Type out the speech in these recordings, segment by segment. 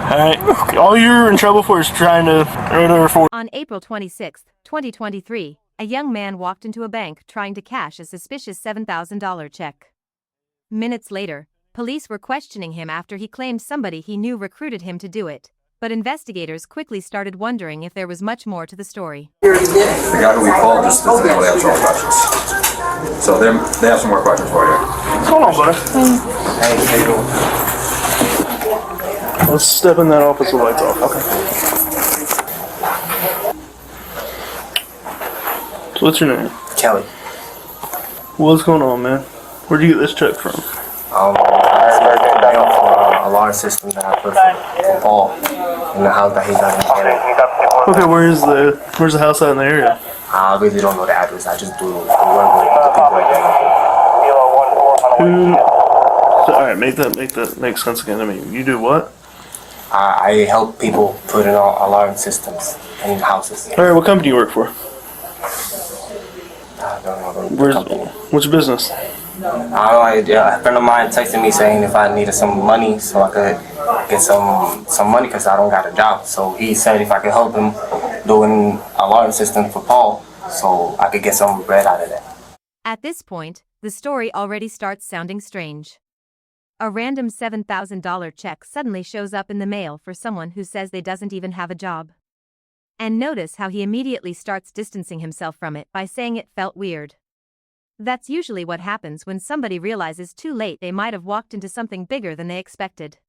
Alright, all you're in trouble for is trying to order for. On April 26, 2023, a young man walked into a bank trying to cash a suspicious $7,000 check. Minutes later, police were questioning him after he claimed somebody he knew recruited him to do it, but investigators quickly started wondering if there was much more to the story. The guy who we called just isn't able to answer all questions. So they have some more questions for you. Hold on, buddy. Hey, how you doing? Let's step in that office with lights off. Okay. So what's your name? Kelly. What's going on, man? Where'd you get this check from? Alarm system that I put for Paul in the house that he got in. Okay, where's the house out in the area? I really don't know the address. I just do the work with the people again. Alright, make that make sense again to me. You do what? I help people put in alarm systems in houses. Alright, what company do you work for? I don't know the company. What's your business? A friend of mine texted me saying if I needed some money so I could get some money because I don't got a job. So he said if I could help him do an alarm system for Paul so I could get some bread out of that. At this point, the story already starts sounding strange. A random $7,000 check suddenly shows up in the mail for someone who says they doesn't even have a job. And notice how he immediately starts distancing himself from it by saying it felt weird. That's usually what happens when somebody realizes too late they might have walked into something bigger than they expected.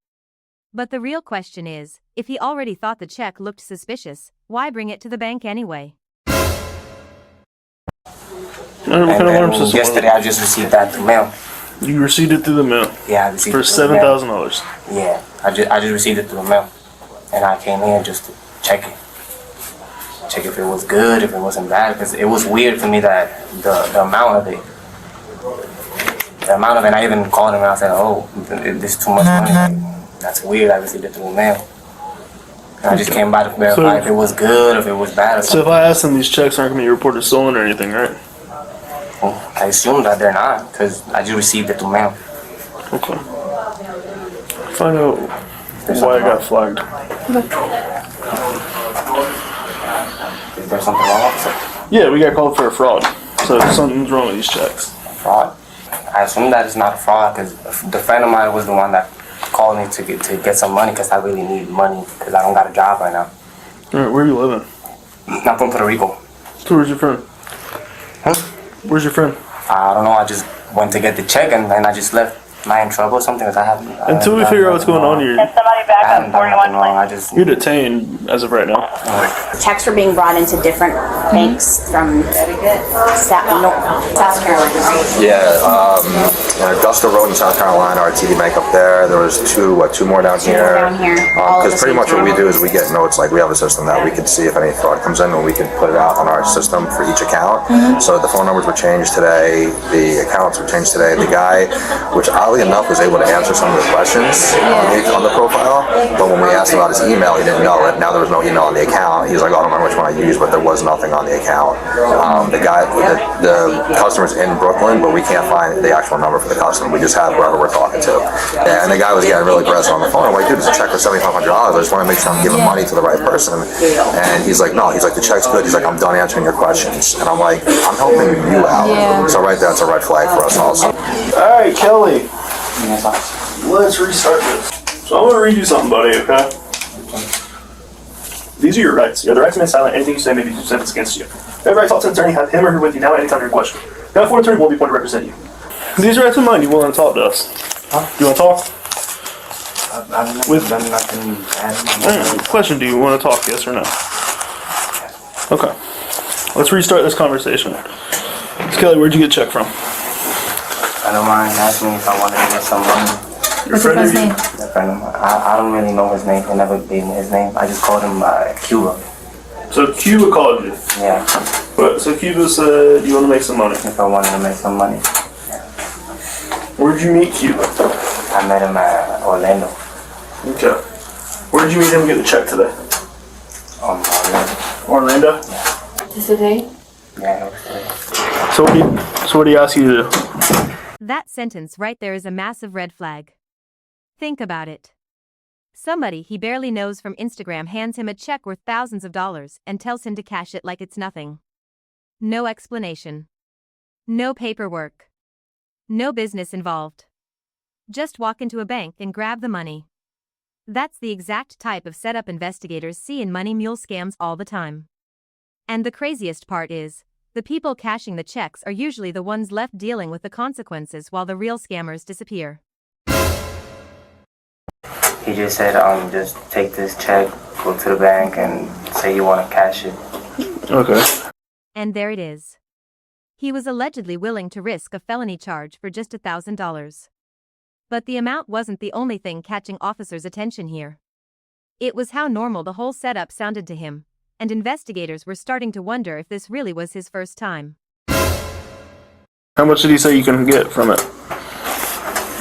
But the real question is, if he already thought the check looked suspicious, why bring it to the bank anyway? And yesterday I just received that through mail. You received it through the mail? Yeah, I received for it through $7,000. Yeah, I just received it through the mail. And I came in just to check it. Check if it was good, if it wasn't bad, because it was weird for me that the amount of it. I even called him and I said, oh, this is too much money. Like, that's weird, I received it through the mail. And I just came by to verify if it was good, if it was bad or something. So if I ask them, these checks aren't going to be reported stolen or anything, right? Well, I assume that they're not, because I just received it through mail. Okay. Find out why I got flagged. Is there something wrong, officer? Yeah, we got called for a fraud. So something's wrong with these checks. Fraud? I assume that it's not a fraud because the friend of mine was the one that called me to get some money because I really need money because I don't got a job right now. Alright, where are you living? I'm from Puerto Rico. So where's your friend? Huh? Where's your friend? I don't know. I just went to get the check and then I just left. Am I in trouble or something? Because I haven't. Until we figure out what's going on here, I haven't done nothing wrong. I just. you're detained as of right now. Checks were being brought into different banks from South Carolina. Yeah, Augusta Road in South Carolina, our TD Bank up there. There was two more down here. Because pretty much what we do is we get notes, like we have a system that we can see if any fraud comes in and we can put it out on our system for each account. So the phone numbers were changed today, the accounts were changed today. The guy, which oddly enough was able to answer some of the questions on the profile, but when we asked him about his email, he didn't know it. Now there was no email on the account. He was like, oh, I don't remember which one I used, but there was nothing on the account. The customer's in Brooklyn, but we can't find the actual number for the customer. We just have whoever we're talking to. And the guy was getting really aggressive on the phone. I'm like, dude, it's a check for $7,500. I just want to make sure I'm giving money to the right person. And he's like, no. He's like, the check's good. He's like, I'm done answering your questions. And I'm like, I'm helping you out. Yeah. So right there, it's a red flag for us also. All right, Kelly. Let's restart this. So I'm going to read you something, buddy, okay? These are your rights. You have the right to remain silent. Anything you say may be used against you. You have the right to talk to an attorney, have him or her with you now anytime your question. Now, for an attorney will be appointed to represent you. These are rights of mine. You want to talk to us? Huh? You want to talk? I've done nothing bad. Question, do you want to talk, yes or no? Okay. Let's restart this conversation. So, Kelly, where'd you get a check from? I don't mind asking if I wanted to get some money. Your friend What's his name? A friend of mine. I don't really know his name. I never gave me his name. I just called him Cuba. So Cuba called you? Yeah. But, so Cuba said you want to make some money? If I wanted to make some money. Where'd you meet Cuba? I met him at Orlando. Okay. Where'd you meet him and get the check today? Orlando. Orlando? Yeah. Is this today? Yeah, it was today. So what do you ask you to do? That sentence right there is a massive red flag. Think about it. Somebody he barely knows from Instagram hands him a check worth thousands of dollars and tells him to cash it like it's nothing. No explanation. No paperwork. No business involved. Just walk into a bank and grab the money. That's the exact type of setup investigators see in money mule scams all the time. And the craziest part is, the people cashing the checks are usually the ones left dealing with the consequences while the real scammers disappear. He just said, just take this check, go to the bank, and say you want to cash it. Okay. And there it is. He was allegedly willing to risk a felony charge for just $1,000. But the amount wasn't the only thing catching officers' attention here. It was how normal the whole setup sounded to him, and investigators were starting to wonder if this really was his first time. How much did he say you can get from it?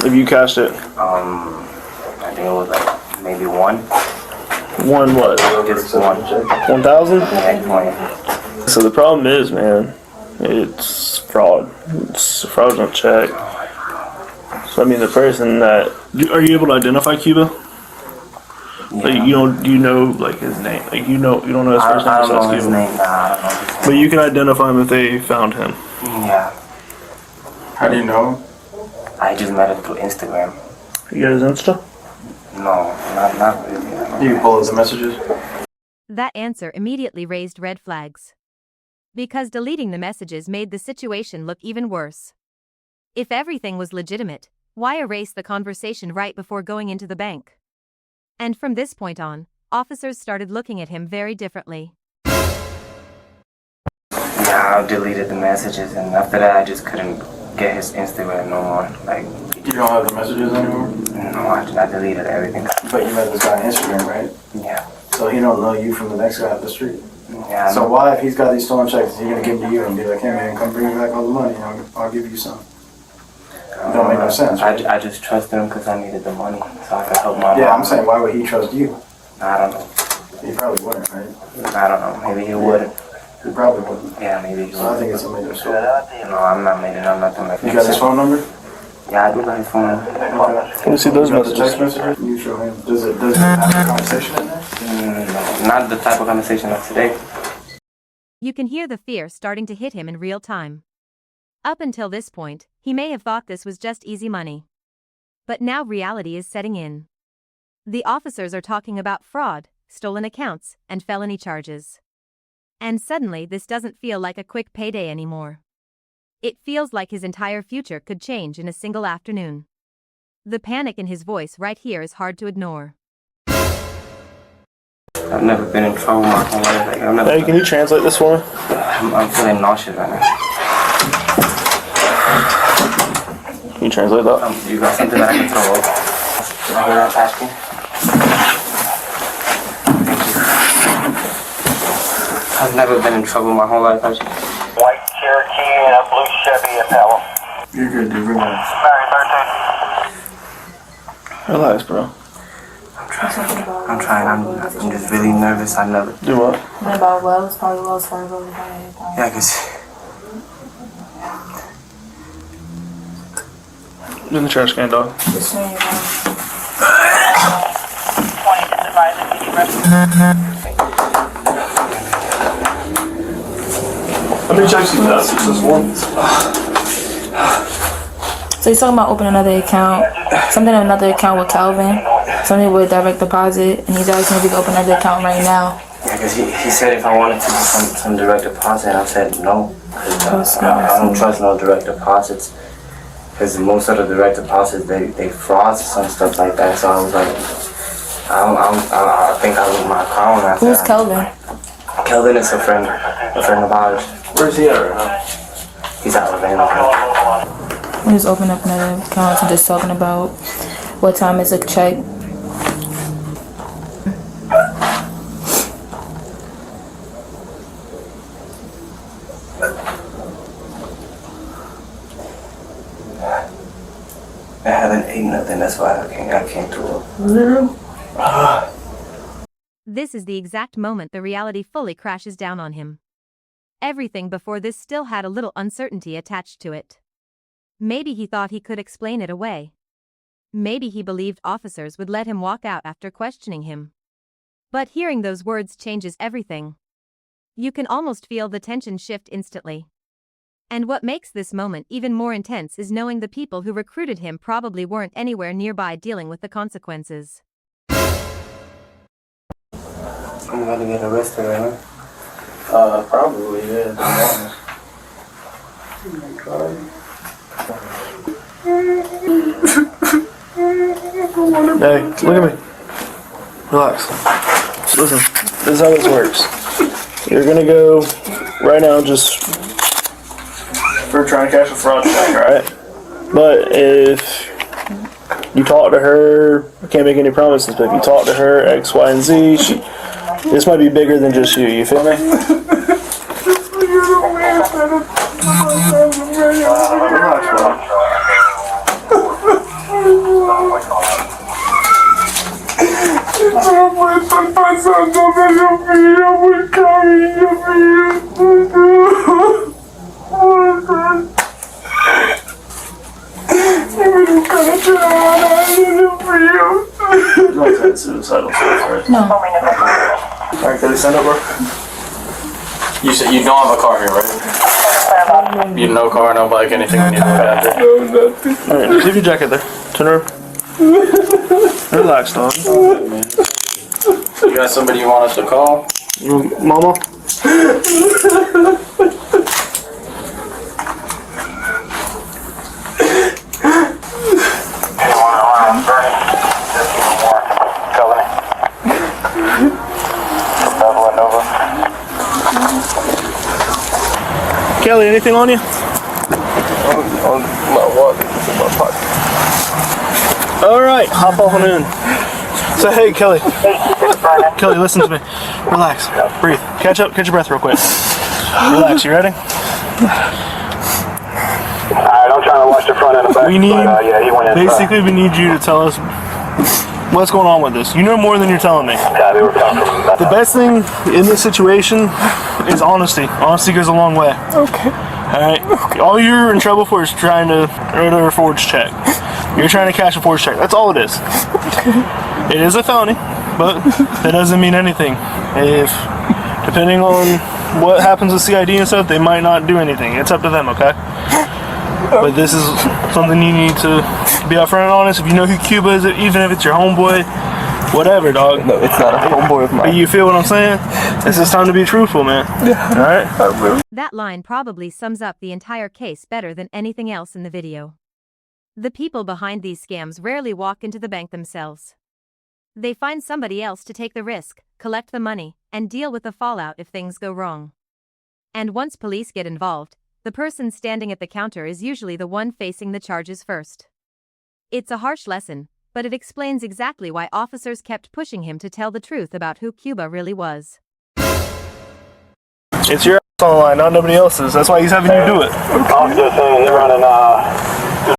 If you cashed it? I think it was like maybe one. One what? Just one. 1,000? Yeah, So the problem is, man, it's fraud. It's a fraudulent check. So I mean, the person that are you able to identify Cuba? yeah. Like do you know like his name? Like you don't know his first name. I don't know his Cuba. name. Nah, I don't know his name. But you can identify him if they found him. Yeah. How do you know him? I just met him through Instagram. You got his Insta? No, not really. You can pull his messages. That answer immediately raised red flags. Because deleting the messages made the situation look even worse. If everything was legitimate, why erase the conversation right before going into the bank? And from this point on, officers started looking at him very differently. Yeah, I deleted the messages, and after that, I just couldn't get his Instagram no more. Like, You don't have the messages anymore? no, I deleted everything. But you met this guy on Instagram, right? Yeah. So he don't know you from the next guy up the street. Yeah. I So know. why, if he's got these stolen checks, is he gonna give them to you and be like, hey man, come bring me back all the money, and I'll give you some? It don't make no sense, right? I just trusted him because I needed the money so I could help my mom. Yeah, I'm saying, why would he trust you? I don't know. He probably wouldn't, right? I don't know. Maybe he wouldn't. He probably wouldn't. Yeah, maybe he So I would. think it's a major story. No, I'm not making up nothing like You got his phone number? Yeah, I do got his phone. Okay. Can you see those You got the messages? text messages? You show him. Does it have a conversation in there? No, not the type of conversation of today. You can hear the fear starting to hit him in real time. Up until this point, he may have thought this was just easy money. But now reality is setting in. The officers are talking about fraud, stolen accounts, and felony charges. And suddenly this doesn't feel like a quick payday anymore. It feels like his entire future could change in a single afternoon. The panic in his voice right here is hard to ignore. I've never been in trouble my whole life. Like, I've never. Hey, can you translate this for me? I'm feeling nauseous right now. Can you translate that? You got something that I can throw up? Can I hear that asking? I've never been in trouble my whole life, actually. White Cherokee and a blue Chevy Impala. You're good, dude. Relax. Mary 13. Relax, bro. I'm trying. I'm just really nervous. I never. Do what? And about Wells, probably Wells Fargo. Yeah, cause In the trash can, dog. Just showing you around. 20 just advising you to rest. How many checks you got? 6 So he's talking about opening another account, something in another account with Calvin, something with direct deposit, and he's asking if he can open another account right now. yeah, cause he said if I wanted to do some direct deposit, and I said no. 'Cause, I don't trust no direct deposits. Cause most of the direct deposits they fraud some stuff like that. So I was like, I think I lose my account. After Who's that. Calvin? Kelvin is a friend of ours. Where's he at right now? He's out of Atlanta. We just opened up another account and just talking about what time is a check. I haven't eaten nothing. That's why I came through. This is the exact moment the reality fully crashes down on him. Everything before this still had a little uncertainty attached to it. Maybe he thought he could explain it away. Maybe he believed officers would let him walk out after questioning him. But hearing those words changes everything. You can almost feel the tension shift instantly. And what makes this moment even more intense is knowing the people who recruited him probably weren't anywhere nearby dealing with the consequences. I'm gonna get arrested right now. Probably, yeah. Hey, look at me. Relax. Listen, this is how this works. You're gonna go right now just for trying to cash a fraud check, alright? But if you talk to her, I can't make any promises, but if you talk to her, X, Y, and Z, this might be bigger than just you feel me? Suicidal thoughts, right? No. Alright, can they send over? You said you don't have a car here, right? You no car, no bike, anything you need to look after? No, nothing. Alright, leave your jacket there. Turn over. Relax, dog. You got somebody you want us to call? Mama? Kelly, anything on you? Alright, hop off and in. So hey, Kelly. Kelly, listen to me. Relax. Breathe. Catch up, catch your breath real quick. Relax, you ready? Alright, I'm trying to watch the front and the back. We need, yeah, he went in basically we need you to tell us what's going on with this. You know more than you're telling me. Yeah, they were coming from The best thing in this situation is honesty. Honesty goes a long way. Okay. Alright? All you're in trouble for is trying to earn a forged check. You're trying to cash a forged check. That's all it is. It is a felony, but that doesn't mean anything. Depending on what happens with CID and stuff, they might not do anything. It's up to them, okay? But this is something you need to be upfront and honest. If you know who Cuba is, even if it's your homeboy, whatever, dog. No, it's not a homeboy of mine. But you feel what I'm saying? It's just time to be truthful, man. Yeah. Alright? That line probably sums up the entire case better than anything else in the video. The people behind these scams rarely walk into the bank themselves. They find somebody else to take the risk, collect the money, and deal with the fallout if things go wrong. And once police get involved, the person standing at the counter is usually the one facing the charges first. It's a harsh lesson, but it explains exactly why officers kept pushing him to tell the truth about who Cuba really was. It's your ass on the line, not nobody else's. That's why he's having you do it. I'm just saying, they're running